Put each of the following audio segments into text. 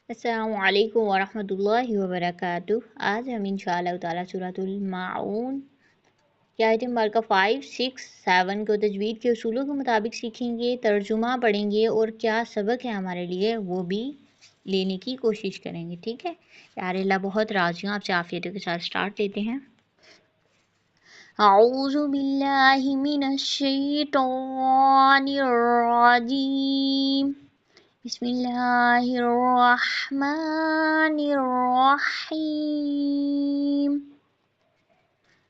السلام علیکم ورحمۃ اللہ وبرکاتہ۔ آج ہم انشاءاللہ تعالیٰ سورۃ الماعون کے آیت نمبر 5، 6، 7 کو تجوید کے اصولوں کے مطابق سیکھیں گے، ترجمہ پڑھیں گے اور کیا سبق ہے ہمارے لیے وہ بھی لینے کی کوشش کریں گے، ٹھیک ہے؟ پیارے اللہ بہت راضی ہوں، آپ سے عافیتوں کے ساتھ سٹارٹ لیتے ہیں۔ اعوذ باللہ من الشیطان الرجیم، بسم اللہ الرحمن الرحیم،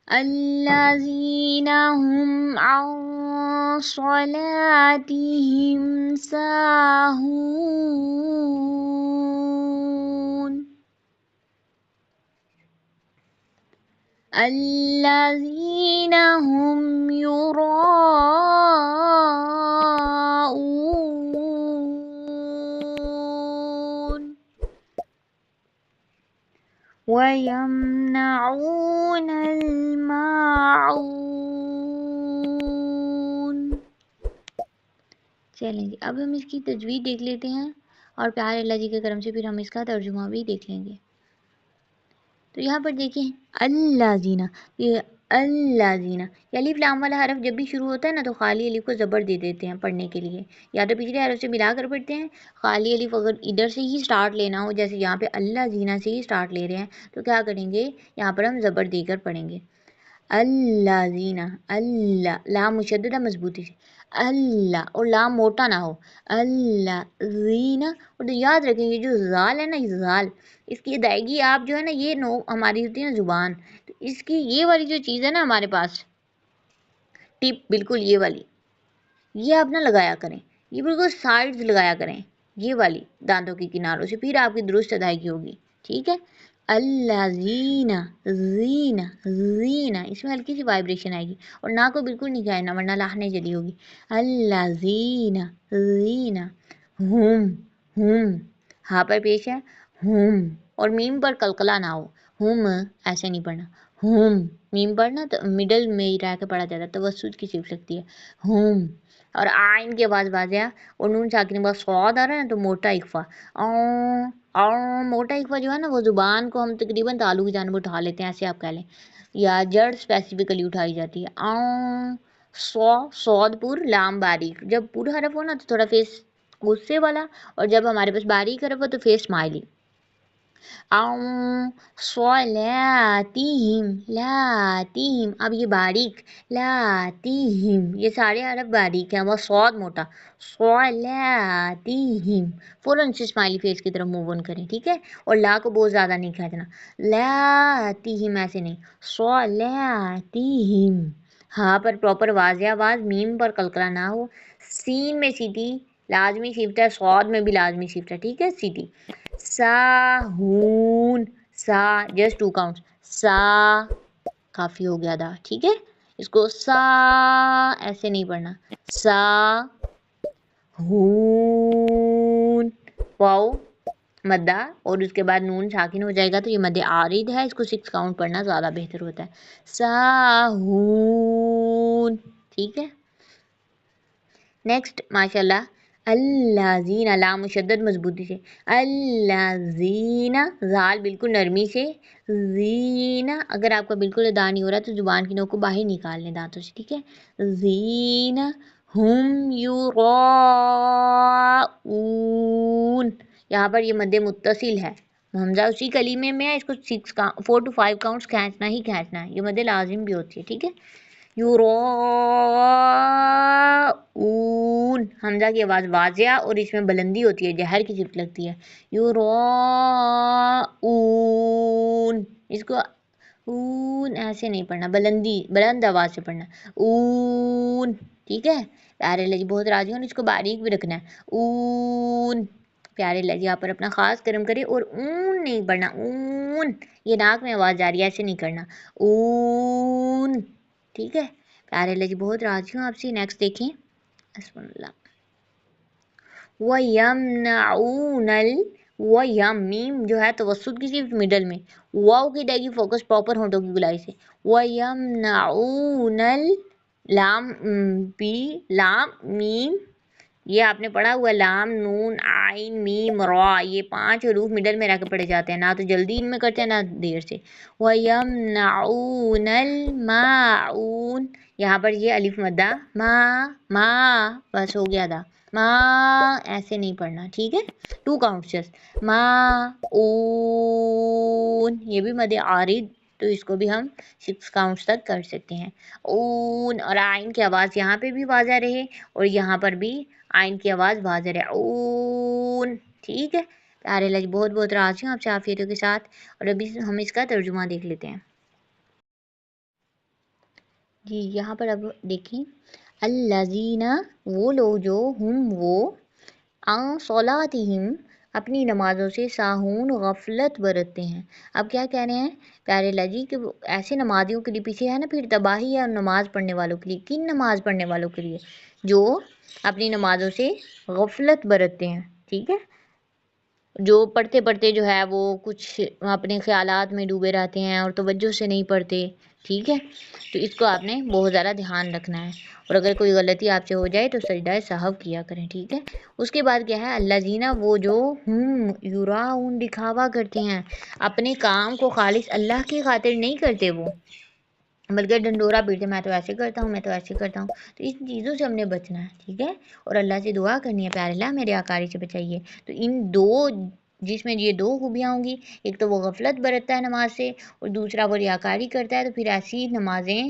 الذین هم عن صلاتهم ساہون، الذین هم یراؤون وَيَمْنَعُونَ الْمَاعُونَ۔ چلیں جی، اب ہم اس کی تجوید دیکھ لیتے ہیں اور پیارے اللہ جی کے کرم سے پھر ہم اس کا ترجمہ بھی دیکھ لیں گے۔ تو یہاں پر دیکھیں اللہ زینہ، یہ اللہ زینہ، یہ الف لام والا حرف جب بھی شروع ہوتا ہے نا تو خالی الف کو زبر دے دیتے ہیں پڑھنے کے لیے، یا تو پچھلے حرف سے ملا کر پڑھتے ہیں۔ خالی الف اگر ادھر سے ہی سٹارٹ لینا ہو، جیسے یہاں پہ اللہ زینہ سے ہی سٹارٹ لے رہے ہیں، تو کیا کریں گے، یہاں پر ہم زبر دے کر پڑھیں گے۔ اللہ زینہ، اللہ، لام مشددہ مضبوطی سے، اللہ، اور لام موٹا نہ ہو، اللہ زینہ۔ اور تو یاد رکھیں گے جو زال ہے نا، یہ زال، اس کی ادائیگی آپ جو ہے نا، یہ نو ہماری ہوتی ہے نا زبان، تو اس کی یہ والی جو چیز ہے نا ہمارے پاس، ٹپ بالکل یہ والی، یہ آپ نہ لگایا کریں، یہ بالکل سائڈز لگایا کریں، یہ والی دانتوں کی کناروں سے، پھر آپ کی درست ادائیگی ہوگی، ٹھیک ہے؟ اللہ زینہ، زینہ، زینہ، اس میں ہلکی سی وائبریشن آئے گی اور نا کو بالکل نہیں کہنا ورنہ لاہنے چلی ہوگی۔ اللہ زینہ، زینہ، ہم، ہاں پر پیش ہے ہم، اور میم پر قلقلہ نہ ہو، ہم ایسے نہیں پڑھنا، ہم میم پڑھنا تو مڈل میں ہی رہ کے پڑھا جاتا ہے، توسط کی صفت لگتی ہے ہم، اور آئین کی آواز واضح، اور نون ساکن کے بعد صاد آ رہا ہے نا تو موٹا اخفا، موٹا اخفا جو ہے نا وہ زبان کو ہم تقریباً تالو کی جانب اٹھا لیتے ہیں، ایسے آپ کہہ لیں، یا جڑ اسپیسیفکلی اٹھائی جاتی ہے۔ صاد پر لام باریک، جب پورا حرف ہو نا تو تھوڑا فیس غصے والا، اور جب ہمارے پاس باریک حرف ہو تو فیس اسمائلی۔ صلاتہم، لاتہم، اب یہ باریک، لاتہم، یہ سارے حرف باریک ہیں، وہ صاد موٹا، صلاتہم، فوراً سے اسمائلی فیس کی طرف موو آن کریں، ٹھیک ہے؟ اور لا کو بہت زیادہ نہیں کھینچنا، لاتہم ایسے نہیں، صلاتہم، ہاں پر پراپر واضح آواز، میم پر قلقلہ نہ ہو، سین میں سیٹی لازمی شفٹ ہے، صاد میں بھی لازمی شفٹ ہے، ٹھیک ہے؟ سیٹی۔ ساہون، سا جسٹ 2 کاؤنٹس، سا کافی ہو گیا دا، ٹھیک ہے؟ اس کو سا ایسے نہیں پڑھنا، سا ہون، واؤ مدہ، اور اس کے بعد نون ساکن ہو جائے گا تو یہ مد عارض ہے، اس کو 6 کاؤنٹ پڑھنا زیادہ بہتر ہوتا ہے، ساہون، ٹھیک ہے؟ نیکسٹ ماشاءاللہ، اللہ زینہ، لام مشدد مضبوطی سے، اللہ زینہ، زال بالکل نرمی سے، زینہ، اگر آپ کا بالکل ادا نہیں ہو رہا تو زبان کی نوک کو باہر نکال لیں دانتوں سے، ٹھیک ہے؟ زینہ، ہم یراؤون، یہاں پر یہ مد متصل ہے، حمزہ اسی کلیمے میں ہے، اس کو 4 to 5 کاؤنٹس کھینچنا ہی کھینچنا ہے، یہ مد لازم بھی ہوتی ہے، ٹھیک ہے؟ یراؤون، حمزہ کی آواز واضح اور اس میں بلندی ہوتی ہے، جہر کی صفت لگتی ہے، یراؤون، اس کو اون ایسے نہیں پڑھنا، بلند آواز سے پڑھنا، اون، ٹھیک ہے؟ پیارے اللہ جی بہت راضی ہوں، اس کو باریک بھی رکھنا ہے، اون، پیارے اللہ جی آپ پر اپنا خاص کرم کرے، اور اون نہیں پڑھنا، اون، یہ ناک میں آواز جا رہی ہے، ایسے نہیں کرنا، اون، ٹھیک ہے؟ پیارے اللہ جی بہت راضی ہوں آپ سے۔ نیکسٹ دیکھیں، بسم اللہ، وَيَمْنَعُونَ وَيَم، میم جو ہے توسط کی صرف مڈل میں، واو کی ادائیگی فوکس پراپر ہونٹوں کی گلائی سے، وَيَمْنَعُونَ، لام پی، لام میم یہ آپ نے پڑھا ہوا لام نون عین میم را، یہ 5 حروف مڈل میں رہ کے پڑھے جاتے ہیں، نہ تو جلدی ان میں کرتے ہیں نہ دیر سے. وَيَمْنَعُونَ الْمَاعُونَ، یہاں پر یہ الف مدہ ما بس ہو گیا ادا. ما ایسے نہیں پڑھنا، ٹھیک ہے، 2 counts جسٹ. ما اون، یہ بھی مد عارض، تو اس کو بھی ہم 6 counts تک کر سکتے ہیں. اون، اور آئین کی آواز یہاں پہ بھی واضح رہے اور یہاں پر بھی آئین کی آواز واضح رہے. اون، ٹھیک ہے پیارے اللہ جی، بہت بہت راضی ہوں آپ سے عافیتوں کے ساتھ. اور ابھی ہم اس کا ترجمہ دیکھ لیتے ہیں. جی یہاں پر اب دیکھیں، الذین، وہ لوگ جو، ہم وہ، عن صلاتہم، اپنی نمازوں سے، ساہون، غفلت برتتے ہیں. اب کیا کہہ رہے ہیں پیارے اللہ جی کہ ایسے نمازیوں کے لیے پیچھے ہے نا پھر تباہی ہے نماز پڑھنے والوں کے لیے. کن نماز پڑھنے والوں کے لیے؟ جو اپنی نمازوں سے غفلت برتتے ہیں، ٹھیک ہے، جو پڑھتے پڑھتے جو ہے وہ کچھ اپنے خیالات میں ڈوبے رہتے ہیں اور توجہ سے نہیں پڑھتے، ٹھیک ہے. تو اس کو آپ نے بہت زیادہ دھیان رکھنا ہے، اور اگر کوئی غلطی آپ سے ہو جائے تو سجدہ سہو کیا کریں، ٹھیک ہے. اس کے بعد کیا ہے، اللہ زینہ، وہ جو، ہم یراؤن، دکھاوا کرتے ہیں، اپنے کام کو خالص اللہ کی خاطر نہیں کرتے وہ، بلکہ ڈنڈورا پیٹتے، میں تو ایسے کرتا ہوں، میں تو ایسے کرتا ہوں. تو ان چیزوں سے ہم نے بچنا ہے، ٹھیک ہے، اور اللہ سے دعا کرنی ہے پیارے اللہ میرے آکاری سے بچائیے. تو ان دو، جس میں یہ 2 خوبیاں ہوں گی، ایک تو وہ غفلت برتتا ہے نماز سے، اور دوسرا وہ ریاکاری کرتا ہے، تو پھر ایسی نمازیں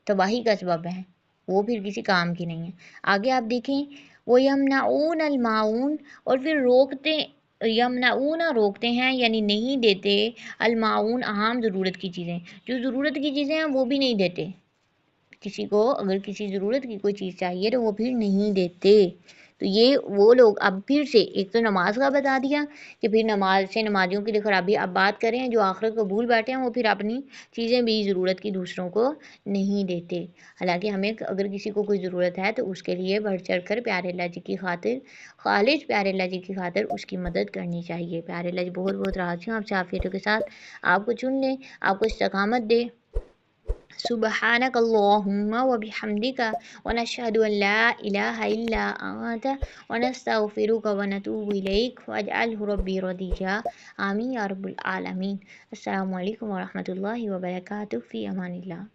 تباہی کا سبب ہیں، وہ پھر کسی کام کی نہیں ہے. آگے آپ دیکھیں، وہ یمنعون الماعون، اور پھر روکتے، یمنعون روکتے ہیں یعنی نہیں دیتے، الماعون اہم ضرورت کی چیزیں، جو ضرورت کی چیزیں ہیں وہ بھی نہیں دیتے. کسی کو اگر کسی ضرورت کی کوئی چیز چاہیے تو وہ پھر نہیں دیتے. تو یہ وہ لوگ، اب پھر سے ایک تو نماز کا بتا دیا کہ پھر نماز سے نمازیوں کے لیے خرابی. اب بات کریں جو آخرت کو بھول بیٹھے ہیں، وہ پھر اپنی چیزیں بھی ضرورت کی دوسروں کو نہیں دیتے. حالانکہ ہمیں اگر کسی کو کوئی ضرورت ہے تو اس کے لیے بڑھ چڑھ کر پیارے اللہ جی کی خاطر، خالص پیارے اللہ جی کی خاطر اس کی مدد کرنی چاہیے. پیارے اللہ جی بہت بہت راضی ہوں آپ سے عافیتوں کے ساتھ، آپ کو چن لیں، آپ کو استقامت دے. سبحانك اللهم وبحمدك ونشهد أن لا إله إلا أنت ونستغفرك ونتوب إليك واجعله ربي رضيا. آمين يا رب العالمين. السلام علیکم ورحمۃ اللہ وبرکاتہ. فی امان اللہ.